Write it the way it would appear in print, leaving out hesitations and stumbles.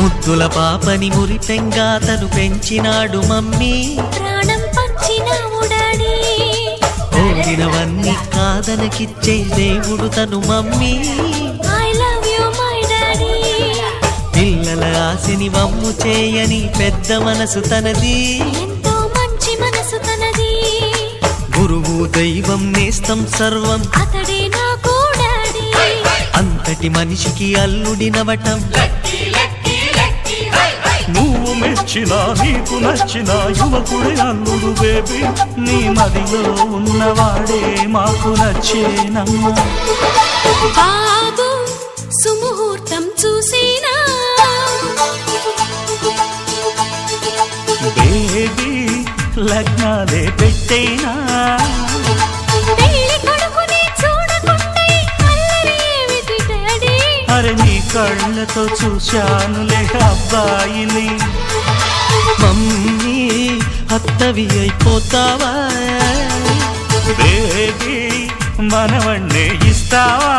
ముద్దుల పాపని మురిపెంగా తను పెంచినాడు మమ్మీ, ప్రాణం పంచినావు డాడీ. కోరినవన్నీ కాదనకిచ్చే దేవుడు తను mummy, I love you my daddy. పిల్లల ఆశని వమ్ము చేయని పెద్ద మనసు తనది, ఎంతో మంచి మనసు తనది. గురువు దైవం నేస్తం సర్వం అతడే నాకు డాడీ. అంతటి మనిషికి అల్లుడినవటం, నువ్వు మెచ్చిన నీకు నచ్చిన యువకుడే అల్లుడు బేబీ, నీ మదిలో ఉన్నవాడే మాకు నచ్చేనమ్మా. బాబు సుముహూర్తం చూసేనా, బేబీ లగ్నాలే పెట్టేనా, పెళ్లి కొడుకుని చూడకుంటే అల్లరి ఏమిటి డాడీ. అరే నీ కళ్ళతో చూశానులే అబ్బాయిని. మమ్మీ అత్తవి అయిపోతావా, బేబీ మనవన్నే ఇస్తావా.